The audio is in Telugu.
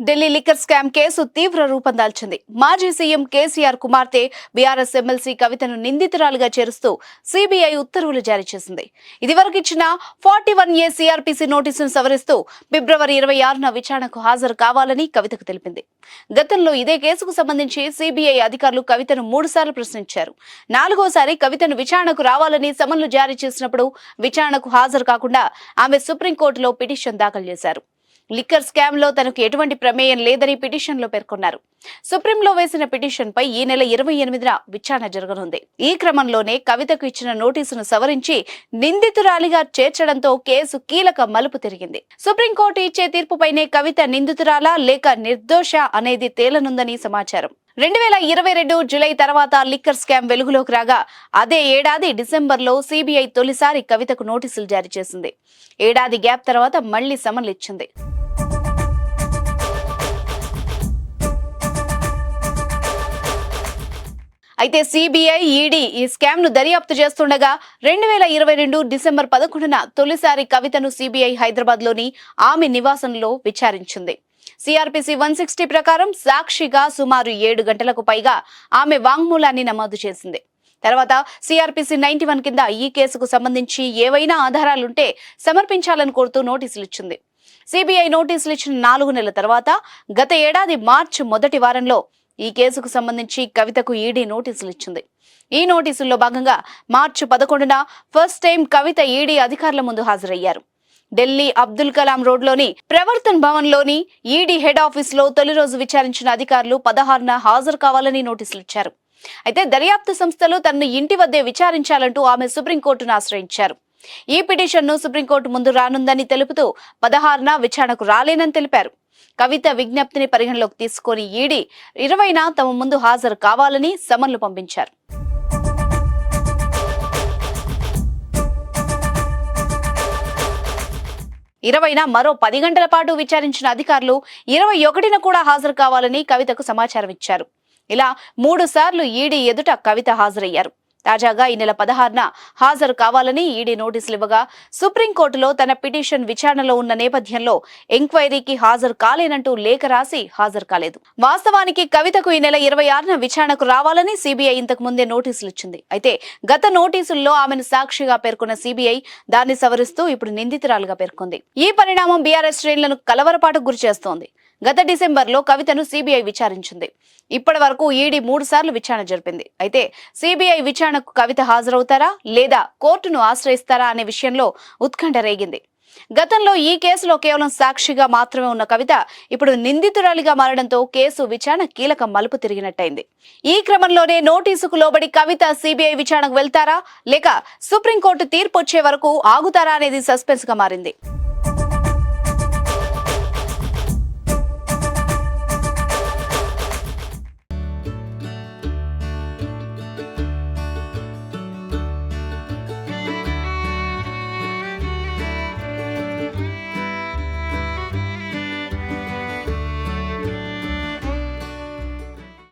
ఢిల్లీ లిక్కర్ స్కామ్ కేసు తీవ్ర రూపం దాల్చింది. మాజీ సీఎం కేసీఆర్ కుమార్తె బీఆర్ఎస్ ఎమ్మెల్సీ కవితను నిందితురాలుగా చేరుస్తూ సీబీఐ ఉత్తర్వులు జారీ చేసింది. ఇదివరకు ఇచ్చిన 41A CRPC నోటీసును సవరిస్తూ ఫిబ్రవరి 26న విచారణకు హాజరు కావాలని కవితకు తెలిపింది. గతంలో ఇదే కేసుకు సంబంధించి సీబీఐ అధికారులు కవితను 3 సార్లు ప్రశ్నించారు. 4వసారి కవితను విచారణకు రావాలని సమన్లు జారీ చేసినప్పుడు విచారణకు హాజరు కాకుండా ఆమె సుప్రీంకోర్టులో పిటిషన్ దాఖలు చేశారు. లిక్కర్ స్కామ్ లో తనకు ఎటువంటి ప్రమేయం లేదని పిటిషన్ లో పేర్కొన్నారు. సుప్రీంలో వేసిన పిటిషన్ పై ఈ నెల 28న విచారణ జరగనుంది. ఈ క్రమంలోనే కవితకు ఇచ్చిన నోటీసును సవరించి నిందితురాలిగా చేర్చడంతో కేసు కీలక మలుపు తిరిగింది. సుప్రీంకోర్టు ఇచ్చే తీర్పుపైనే కవిత నిందితురాలా లేక నిర్దోష అనేది తేలనుందని సమాచారం. 2022 జూలై తర్వాత లిక్కర్ స్కామ్ వెలుగులోకి రాగా అదే ఏడాది డిసెంబర్లో సీబీఐ తొలిసారి కవితకు నోటీసులు జారీ చేసింది. ఏడాది గ్యాప్ తర్వాత మళ్లీ సమన్లు ఇచ్చింది. అయితే సీబీఐ, ఈడీ ఈ స్కామ్ ను దర్యాప్తు చేస్తుండగా 2022 డిసెంబర్ 11న తొలిసారి కవితను సీబీఐ హైదరాబాద్ లోని ఆమె నివాసంలో విచారించింది. సిఆర్పిసి 160 ప్రకారం సాక్షిగా సుమారు 7 గంటలకు పైగా ఆమె వాంగ్మూలాన్ని నమోదు చేసింది. తర్వాత సిఆర్పిసి 91 కింద ఈ కేసుకు సంబంధించి ఏవైనా ఆధారాలుంటే సమర్పించాలని కోరుతూ నోటీసులు ఇచ్చింది. సీబీఐ నోటీసులు ఇచ్చిన 4 నెలల తర్వాత గత ఏడాది మార్చి మొదటి వారంలో ఈ కేసుకు సంబంధించి కవితకు ఈడీ నోటీసులు ఇచ్చింది. ఈ నోటీసుల్లో భాగంగా మార్చి 11న ఫస్ట్ టైం కవిత ఈడీ అధికారుల ముందు హాజరయ్యారు. ఢిల్లీ అబ్దుల్ కలాం రోడ్లోని ప్రవర్తన్ భవన్ లోని ఈడీ హెడ్ ఆఫీస్ లో తొలి రోజు విచారించిన అధికారులు 16న హాజరు కావాలని నోటీసులు ఇచ్చారు. అయితే దర్యాప్తు సంస్థలు తనను ఇంటి వద్దే విచారించాలంటూ ఆమె సుప్రీంకోర్టును ఆశ్రయించారు. ఈ పిటిషన్ ను సుప్రీంకోర్టు ముందు రానుందని తెలుపుతూ 16న విచారణకు రాలేనని తెలిపారు. కవిత విజ్ఞప్తిని పరిగణలోకి తీసుకుని ఈడీ 20న తమ ముందు హాజరు కావాలని సమన్లు పంపించారు. 20న మరో 10 గంటల పాటు విచారించిన అధికారులు 21న కూడా హాజరు కావాలని కవితకు సమాచారం ఇచ్చారు. ఇలా 3 సార్లు ఈడీ ఎదుట కవిత హాజరయ్యారు. తాజాగా ఈ నెల 16న హాజరు కావాలని ఈడీ నోటీసులు ఇవ్వగా సుప్రీంకోర్టులో తన పిటిషన్ విచారణలో ఉన్న నేపథ్యంలో ఎంక్వైరీకి హాజరు కాలేనంటూ లేఖ రాసి హాజరు కాలేదు. వాస్తవానికి కవితకు ఈ నెల 26న విచారణకు రావాలని సీబీఐ ఇంతకు ముందే నోటీసులు ఇచ్చింది. అయితే గత నోటీసుల్లో ఆమెను సాక్షిగా పేర్కొన్న సీబీఐ దాన్ని సవరిస్తూ ఇప్పుడు నిందితురాలుగా పేర్కొంది. ఈ పరిణామం బీఆర్ఎస్ శ్రేణులను కలవరపాటుకు గురిచేస్తోంది. గత డిసెంబర్లో కవితను సీబీఐ విచారించింది. ఇప్పటి వరకు ఈడీ 3 సార్లు విచారణ జరిపింది. అయితే సీబీఐ విచారణకు కవిత హాజరవుతారా లేదా కోర్టును ఆశ్రయిస్తారా అనే విషయంలో ఉత్కంఠ రేగింది. గతంలో ఈ కేసులో కేవలం సాక్షిగా మాత్రమే ఉన్న కవిత ఇప్పుడు నిందితురాలిగా మారడంతో కేసు విచారణ కీలక మలుపు తిరిగినట్టయింది. ఈ క్రమంలోనే నోటీసుకు లోబడి కవిత సీబీఐ విచారణకు వెళ్తారా లేక సుప్రీంకోర్టు తీర్పు వచ్చే వరకు ఆగుతారా అనేది సస్పెన్స్ గా మారింది.